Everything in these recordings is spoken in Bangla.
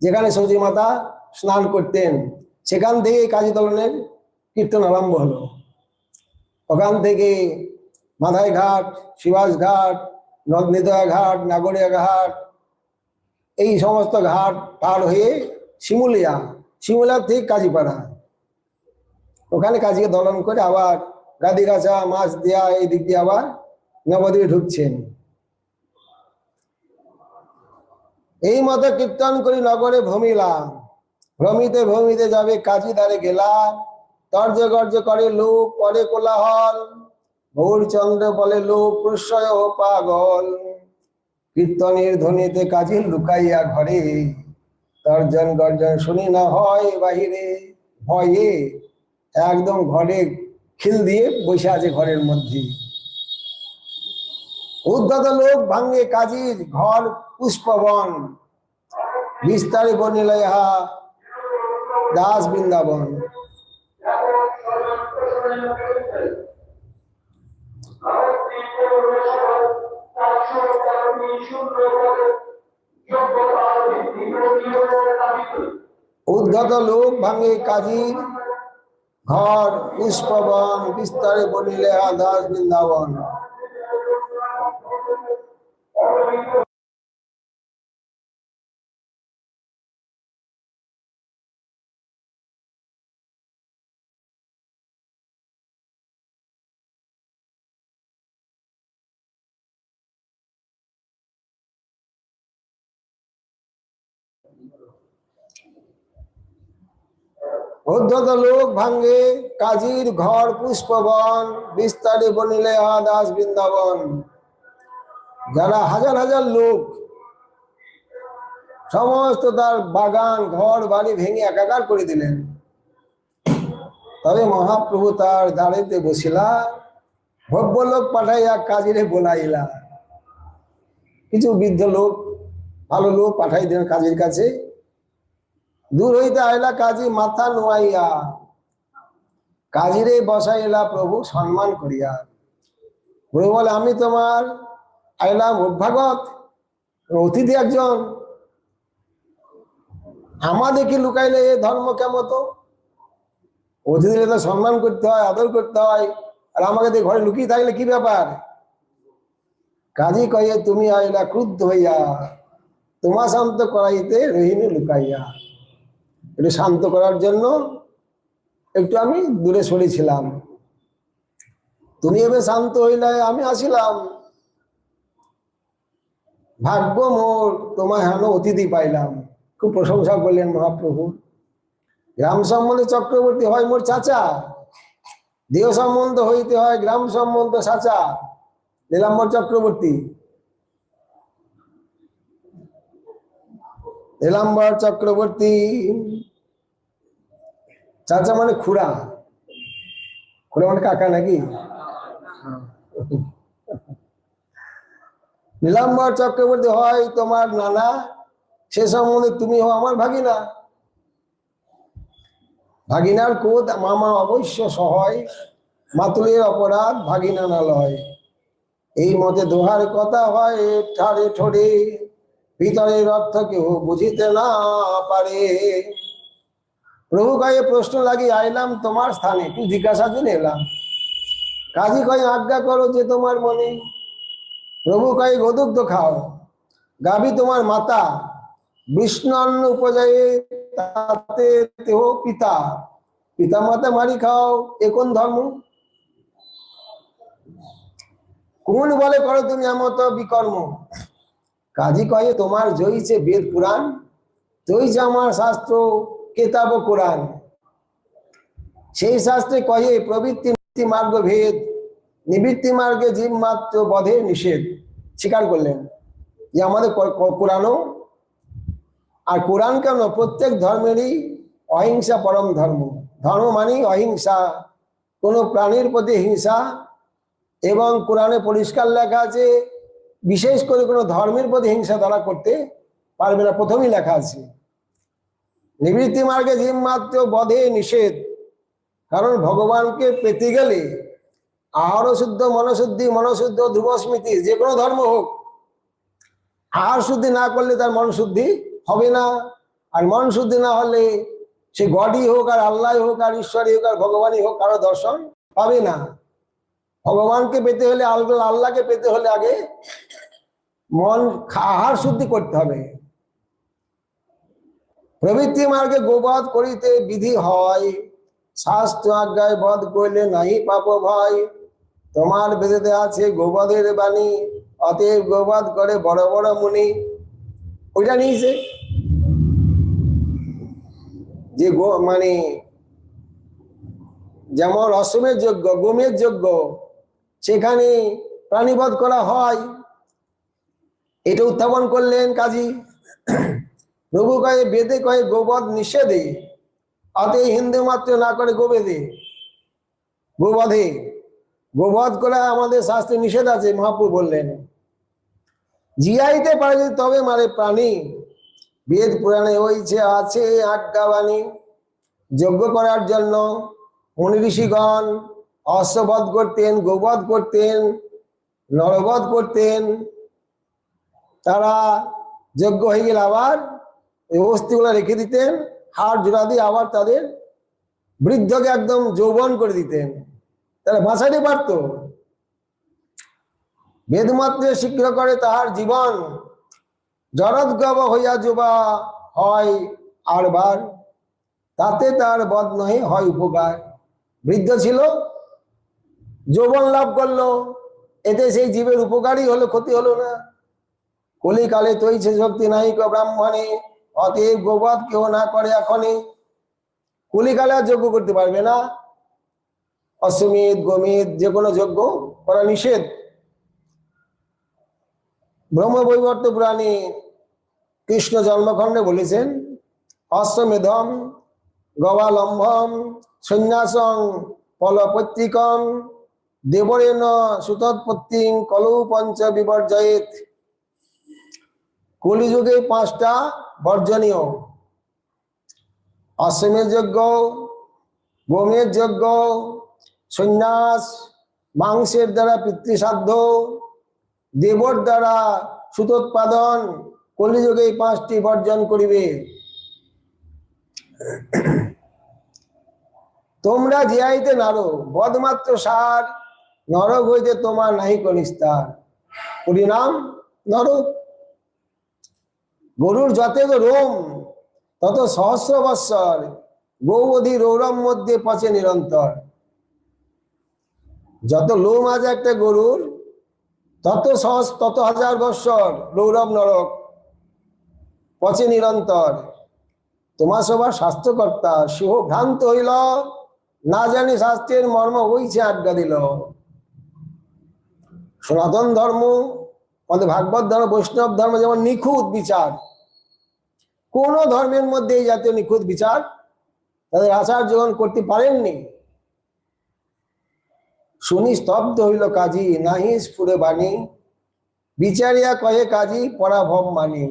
যেখানে সবজি মাতা স্নান করতেন, সেখান থেকে কাজী দলনের কীর্তন আরম্ভ হলো। ওখান থেকে মাধাই ঘাট, শিবাস ঘাট, নদনিদয়া ঘাট, নাগরিয়া ঘাট, এই সমস্ত ঘাট পার হয়ে শিমুলিয়া, শিমুলিয়া থেকে কাজীপাড়া, ওখানে কাজীকে দলন করে আবার গাদিগাছা, মাছ দেয়া, এই দিক দিয়ে আবার নবদ্বীপে ঢুকছেন। এই মতো কীর্তন করি নগরে ভ্রমিলাম, ভ্রমিতে ভ্রমিতে যাবে কাজী দ্বারে গেলাম। তর্জ গর্জ করে লোক, করে কোলাহল, গৌরচন্দ্র বলে লোক প্রশ্রয় ও পাগল। কীর্তনের ধ্বনিতে কাজী লুকাইয়া ঘরে, তর্জন গর্জন শুনি না হয় বাহিরে। ভয়ে একদম ঘরে খিল দিয়ে বসে আছে ঘরের মধ্যে। উদ্ধত লোক ভাঙ্গে কাজীর ঘর পুষ্পবন, বিস্তারে বনিল ইহা দাস বৃন্দাবন। উদ্ধত লোক ভাঙ্গে কাজীর ঘর পুষ্পবন, বিস্তারে বনিল ইহা দাস বৃন্দাবন। উদ্ধত লোক ভাঙ্গে কাজীর ঘর পুষ্পবন, বিস্তারে বনিলে দাস বৃন্দাবন। যারা হাজার হাজার লোক সমস্ত তার বাগান ঘর বাড়ি ভেঙে একাকার করে দিলেন, তবে মহাপ্রভু তার দাঁড়িতে বসিলা, ভব্য লোক পাঠাইয়া কাজীরে বলাইলা। কিছু বৃদ্ধ লোক, ভালো লোক পাঠাই দিলেন কাজীর কাছে। দূর হইতে আইলা কাজী মাথা নোয়াইয়া, কাজীরে বসাইলা প্রভু সম্মান করিয়া। প্রভু বলে, আমি তোমার আইলাম অভ্যাগত, অতিথি একজন, আমাদেরকে লুকাইলে এ ধর্ম কেমন? তো অতিথিকে তো সম্মান করতে হয়, আদর করতে হয়, আর আমাকে দিয়ে ঘরে লুকিয়ে থাকলে কি ব্যাপার? কাজী কয়ে, তুমি আইলা ক্রুদ্ধ হইয়া, তোমার শান্ত করাইতে রহিনী লুকাইয়া। একটু শান্ত করার জন্য একটু আমি দূরে সরেছিলাম, তুমি এবার শান্ত হইলে আমি আসিলাম। ভাগ্য মোর তোমায় হেন অতিথি পাইলাম। খুব প্রশংসা করলেন মহাপ্রভু। গ্রাম সম্বন্ধে চক্রবর্তী হয় মোর চাচা, দেহ সম্বন্ধ হইতে হয় গ্রাম সম্বন্ধ চাচা, নীলাম্বর চক্রবর্তী। নীলাম্বর চক্রবর্তী চাচা মানে খুড়া, খুড়া মানে কাকা নাকি? নীলাম্বর চক্রবর্তী হয় তোমার নানা, সে সম্বন্ধে তুমি হও আমার ভাগিনা। ভাগিনার কোদ মামা অবশ্য সহায়, মাতুলের অপরাধ ভাগিনা না লয়। এই মতে দোহার কথা হয় ঠাড়ে ঠোড়ে, ভিতরের অর্থ কেউ বুঝিতে না পারে। প্রভু কয়ে, প্রশ্ন লাগি আইলাম তোমার স্থানে, তুই জিজ্ঞাসা জন্য এলাম। কাজী কয়ে, আজ্ঞা করো যে তোমার মনে। প্রভু কয়ে, গোদুগ্ধ খাও, গাভী তোমার মাতা, বিষ্ণু অন্ন উপজায়ে তাতে দেহ পিতা, পিতা মাতা মারি খাও, এ কোন ধর্ম? কোন বলে করো তুমি এমত বিকর্ম? কাজী কয়ে, তোমার জয়ীছে বেদ পুরাণ, জয়ীছে আমার শাস্ত্র কেতাব কোরআন। সেই শাস্ত্রে কয়ে প্রবৃত্তি মার্গ ভেদ, নিবৃত্তি মার্গে জীব মাত্র বধে নিষেধ। স্বীকার করলেন যে আমাদের কোরআনও, আর কোরআন কেন, প্রত্যেক ধর্মেরই অহিংসা পরম ধর্ম। ধর্ম মানেই অহিংসা, কোনো প্রাণীর প্রতি হিংসা। এবং কোরআনে পরিষ্কার লেখা আছে, বিশেষ করে কোনো ধর্মের প্রতি হিংসা তারা করতে পারবে না, প্রথমেই লেখা আছে। নিবৃত্তি মার্গে জীব মাত্র বধে নিষেধ, কারণ ভগবানকে পেতে গেলে আহার শুদ্ধ, মনশুদ্ধি, মনশুদ্ধ ধ্রুবস্মৃতি, যে কোনো ধর্ম হোক, আহার শুদ্ধি না করলে তার মনশুদ্ধি হবে না। আর মন শুদ্ধি না হলে সে গডই হোক আর আল্লাহ হোক আর ঈশ্বরই হোক আর ভগবানই হোক, কারো দর্শন পাবে না। ভগবানকে পেতে হলে, আল্লাহকে পেতে হলে আগে মন আহার শুদ্ধি করতে হবে। প্রবৃত্তি মার্গে গোবধ করিতে বিধি হয়, শাস্ত্র আজ্ঞায় বধ করলে নাই পাপ ভয়। তোমার বেদেতে আছে গোবধের বাণী, অতএব গোবধ করে বড় বড় মুনি। ওইটা নিয়েছে যে মানে যেমন অশ্বমের যজ্ঞ, গোমের যজ্ঞ, সেখানে প্রাণীবধ করা হয়, এটা উত্থাপন করলেন কাজী। প্রভু কয়ে বেদে কয়ে গোবধ নিষেধে, অতএব হিন্দু মাত্র না করে গোবেদে, গোবধে গোবধ করা আমাদের শাস্ত্রে নিষেধ আছে। মহাপ্রভু বললেন জিয়াইতে পারে তবে মারে প্রাণী, বেদ পুরাণে হইছে আছে আজ্ঞা বাণী। যজ্ঞ করার জন্য মুনি ঋষিগণ অশ্ববধ করতেন, গোবধ করতেন, নরবধ করতেন। তারা যজ্ঞ হয়ে গেলে আবার এই অস্থিগুলো রেখে দিতেন, হাড় জোড়া দিয়ে আবার তাদের বৃদ্ধকে একদম যৌবন করে দিতেন। তারা বাঁচাতে পারত। বেদমাত্রে শীঘ্র করে তাহার জীবন, জরৎগব হইয়া যুবা হয় আরবার, তাতে তার বধ নহে হয় উপকার। বৃদ্ধ ছিল, যৌবন লাভ করলো, এতে সেই জীবের উপকারই হলো, ক্ষতি হলো না। কলিকালে তৈছে শক্তি নাহিক ব্রাহ্মণে, অতএব গোবধ কেউ না করে এখনই। কলিকালে আর যজ্ঞ করতে পারবে না, অশ্বমেধ গোমেধ যে কোনো যজ্ঞ করা নিষেধ। ব্রহ্মবৈবর্ত পুরাণে কৃষ্ণ জন্মখণ্ডে বলেছেন অশ্বমেধম গবালম্ভম সন্ন্যাসং ফলপত্রিকম দেবরেণ সুতৎপত্তিং কলৌ পঞ্চ বিবর্জয়েত। কলিযুগে 5টা বর্জনীয়: অশ্বমেধ যজ্ঞ, গোমের যজ্ঞ, সন্ন্যাস, মাংসের দ্বারা পিতৃসাধ্য, দেবর দ্বারা সুতোৎপাদন। কলিযুগে 5টি বর্জন করিবে। তোমরা জিয়াইতে নারো, বধমাত্র সার, নরক হইতে তোমার নাহি নিস্তার। পরিণাম নরক। গরুর যতে রোম তত সহস্র বৎসর, গৌবধি রৌরম মধ্যে পচে নিরন্তর। যত লোম আছে একটা গরুর, তত হাজার বৎসর রৌরব নরক পচে নিরন্তর। তোমার সবার স্বাস্থ্যকর্তা সিংহ ভ্রান্ত হইল, না জানি শাস্ত্রের মর্ম হইছে আজ্ঞা দিল। সনাতন ধর্ম, আমাদের ভাগবত ধর্ম, বৈষ্ণব ধর্ম যেমন নিখুঁত বিচার, কোন ধর্মের মধ্যে এই জাতীয় নিখুঁত বিচার তাদের আচার্যগণ করতে পারেননি। শুনি স্তব্ধ হইল কাজী, নাহি স্ফুরে বাণী, বিচারিয়া কহে কাজী পরাভব মানি।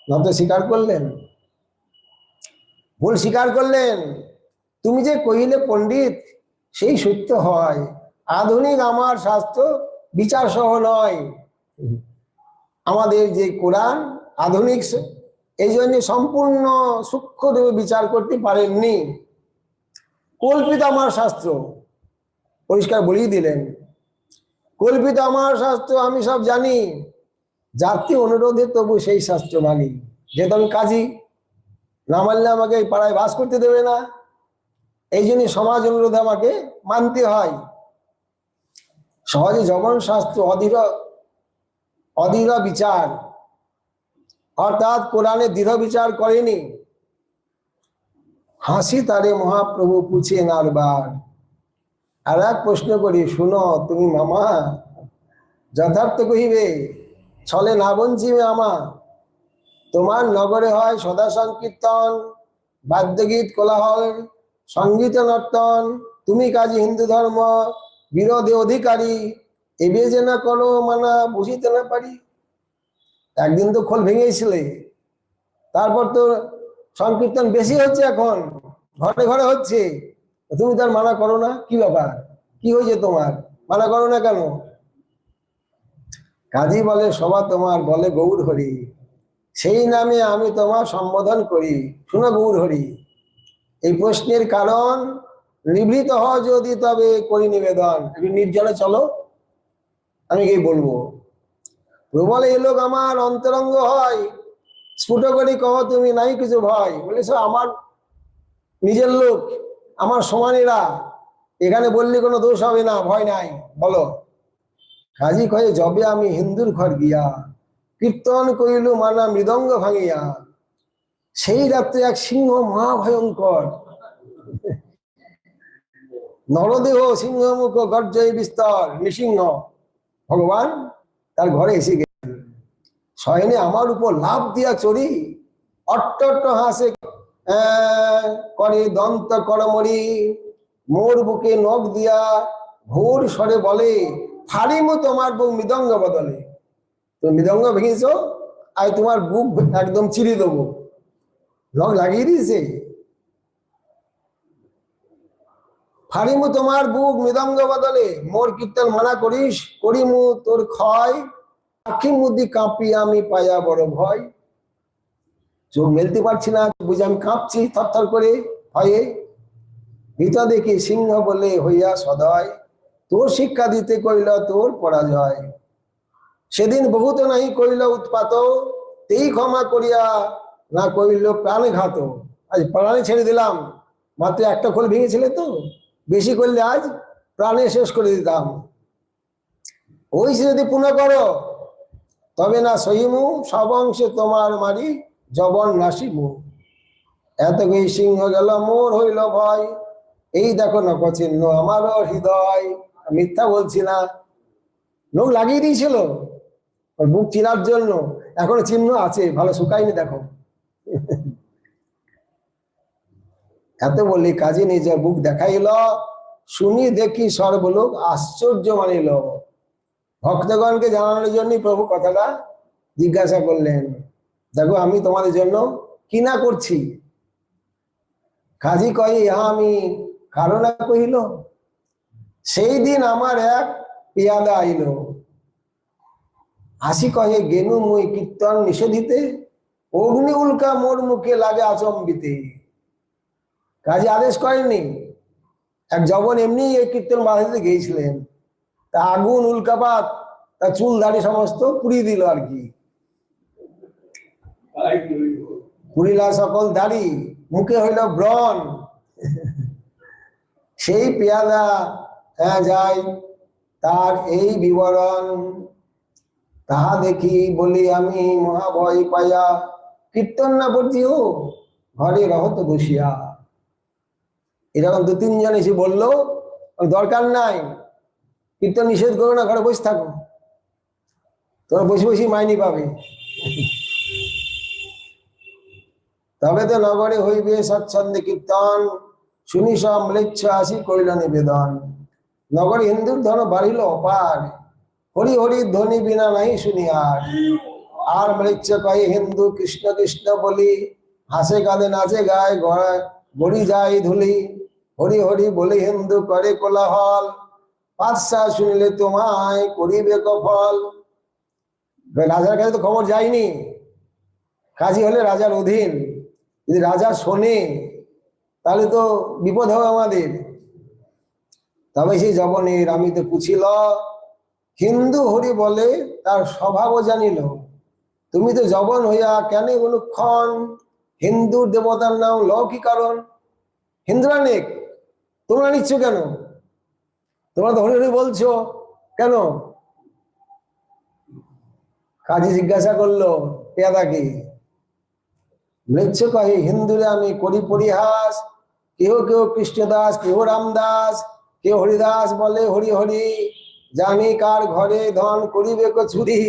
নত স্বীকার করলেন, ভুল স্বীকার করলেন। তুমি যে কহিলে পণ্ডিত, সেই সত্য হয়। আধুনিক আমার শাস্ত্র বিচার সহ নয়। আমাদের যে কোরআন আধুনিক, এই জন্য সম্পূর্ণ সূক্ষ্মভাবে বিচার করতে পারেননি। কল্পিত আমার শাস্ত্র, পরিষ্কার বলেই দিলেন, কল্পিত আমার শাস্ত্র, আমি সব জানি, জাতি অনুরোধে তবু সেই শাস্ত্র মানি। যেহেতু আমি কাজী, না মানলে আমাকে এই পাড়ায় বাস করতে দেবে না, এই জন্য সমাজ অনুরোধে আমাকে মানতে হয়। সহজে জগন শাস্ত্র অধীর বিচার, অর্থাৎ কোরআনে দৃঢ় বিচার করেনি। হাসি তারে মহাপ্রভু পুছে নারবার। আর এক প্রশ্ন করি, শুনো তুমি মামা, যথার্থ কহিবে ছলে না বঞ্চিবে আমা। তোমার নগরে হয় সদা সংকীর্তন, বাদ্যগীত কোলাহল, সঙ্গীত নর্তন। তুমি কাজী হিন্দু ধর্ম বিরোধে অধিকারী, এবে যে না করো মানা বুঝিতে না পারি। একদিন তো খোল ভেঙেছিলে, তারপর তো সংকীর্তন বেশি হচ্ছে, এখন ঘরে ঘরে হচ্ছে, তুমি তার মানা করো না। কি ব্যাপার, কি হয়েছে তোমার, মানা করো না কেন? কাজী বলে সভা তোমার, বলে গৌর হরি, সেই নামে আমি তোমার সম্বোধন করি। শুনো গৌর হরি, এই প্রশ্নের কারণ নিবৃত হও যদি তবে করি নিবেদন। একটু নির্জনে চলো, আমি কি বলবো। প্রভু বলে, এ লোক আমার অন্তরঙ্গ হয়, স্ফুট করি কহ তুমি নাই কিছু ভয়। বলেছ আমার নিজের লোক, আমার সমানেরা, এখানে বললে কোনো দোষ হবে না, ভয় নাই, বলো। কাজী কয়ে, যবে আমি হিন্দুর ঘর গিয়া কীর্তন করিল মানা মৃদঙ্গ ভাঙিয়া, সেই রাত্রে এক সিংহ মহাভয়ঙ্কর, নরদেহ সিংহমুখ গর্জয় বিস্তর, নৃসিংহ ভগবান তার ঘরে এসে গেলেন। শয়নে আমার উপর লাভ দিয়া চড়ি, অট্ট হাসে করে দন্ত করমরি, মোর বুকে নখ দিয়া ঘোর স্বরে বলে, ফাড়িমু তোমার বুক মৃদঙ্গ বদলে। তো মৃদঙ্গ ভেঙেছ, আর তোমার বুক একদম চিড়ে দেবো। নখ লাগিয়ে দিয়েছে। ফাড়িমু তোমার বুক মৃদঙ্গ বদলে, মোর কীর্তন মানা করিস, করিমু তোর ক্ষয়, আখি মুদি কাঁপি আমি পায়া বড় ভয়। চোখ মেলতে পারছি না, বুঝে আমি কাঁপছি থরথর করে ভয়ে। ভিতর দেখি সিংহ বলে হইয়া সদয়, তোর শিক্ষা দিতে কইল তোর পরাজয়। সেদিন বহুত নাহি কইল উৎপাত, তেই ক্ষমা করিয়া না কইল প্রাণঘাত। আজ প্রাণে ছেড়ে দিলাম, মাত্র একটা খোল ভেঙেছিলে তো, বেশি করলে আজ প্রাণে শেষ করে দিতাম। ওই সে যদি পুনঃ করো তবে না সহিমু, সব অংশে তোমার মারি জবন নাসিমু। এত এই সিংহ গেল মোর হইল ভয়, এই দেখো নখ চিহ্ন আমারও হৃদয়। মিথ্যা বলছি না, লোক লাগিয়ে দিয়েছিল ওর বুক চিনার জন্য, এখনো চিহ্ন আছে, ভালো শুকায়নি দেখো। এত বলি কাজী নিজের বুক দেখাইল, শুনি দেখি সর্বলোক আশ্চর্য মানিল। ভক্তগণকে জানানোর জন্য প্রভু কথাটা জিজ্ঞাসা করলেন, দেখো আমি তোমাদের জন্য কি না করছি। কাজী কয়ে, ইহা আমি কারণ কহিল, সেই দিন আমার এক পিয়াদা আইল, আসি কহে গেনু মুই কীর্তন নিষেধিতে, অগ্নি উল্কা মোর মুখে লাগে আচম্বিতে। কাজী আদেশ করেননি, এক জবন এমনি এই কীর্তন বাধা দিতে গিয়েছিলেন, তা আগুন উল্কাপাত তার চুল দাড়ি সমস্ত পুড়িয়ে দিল আর কি। পুরিলা সকল দাড়ি, মুখে হইল ব্রণ। সেই পেয়াদা যায় তার এই বিবরণ, তাহা দেখি বলি আমি মহাভয় পাইয়া, কীর্তন না করছিও ঘরে রহত বসিয়া। এরকম দু তিনজন এসে বললো, দরকার নাই, কীর্তন নিষেধ করো না, ঘরে বসে থাকো, তোমরা বসে বসে মাইনি পাবে। তবে তো নগরে হইবে স্বচ্ছন্দে কীর্তন, শুনি সব ম্লেচ্ছ আসি করিল নিবেদন। নগরে হিন্দুর ধন বাড়িল অপার, হরি হরি ধ্বনি বিনা নাই শুনি আর। আর ম্লেচ্ছ কয়ে হিন্দু কৃষ্ণ কৃষ্ণ বলি, হাসে কাঁদে নাচে গায়ে গড়ি যায় ধুলি। হরি হরি বলে হিন্দু করে কোলাহল, বাদশা শুনিলে তোমায় করিবে কফল। রাজার কাছে তো খবর যায়নি, কাজী হলে রাজার অধীন, যদি রাজা শোনে তাহলে তো বিপদ হবে আমাদের। তবে সেই জবনের আমি তো পুছিল, হিন্দু হরি বলে তার স্বভাবও জানিল। তুমি তো জবন হইয়া কেন অনুক্ষণ, হিন্দুর দেবতার নাম ল কি কারণ। হিন্দুরা নেক, তোমরা নিচ্ছ কেন, তোমরা তো হরি হরি বলছো কেন। কাজী জিজ্ঞাসা করলো পেয়াদাকে। ম্লেচ্ছ কহে হিন্দুরে আমি করি পরিহাস, কেহ কেহ কৃষ্ণদাস, কেহ রামদাস, কেহ হরিদাস বলে হরি হরি, জানি কার ঘরে ধন করিবে চুরি।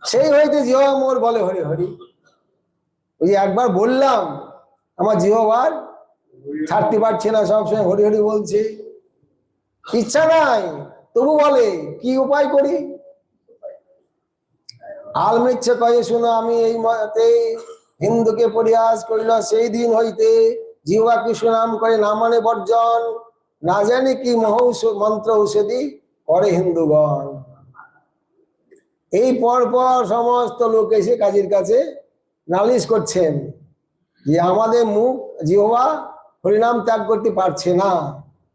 সেই হইতে জিহ্বা মোর বলে হরি হরি। ওই একবার বললাম, আমার জিহ্বার ছাড়তে পারছে না, সবসময় হরি হরি বলছে। ইচ্ছা নাই তবু বলে, কি উপায় করি। আলমৃচ্ছ কয়ে শুনো আমি এই মতে, হিন্দুকে পরিহাস করিল সেই দিন হইতে, জিহ্বা কি সুনাম করে না মানে বর্জন, না জানি কি মন্ত্র ঔষধি করে হিন্দুগণ। এই পর পর সমস্ত লোক এসে কাজীর কাছে নালিশ করছেন যে আমাদের মুখ জিহ্বা হরিনাম ত্যাগ করতে পারছে না।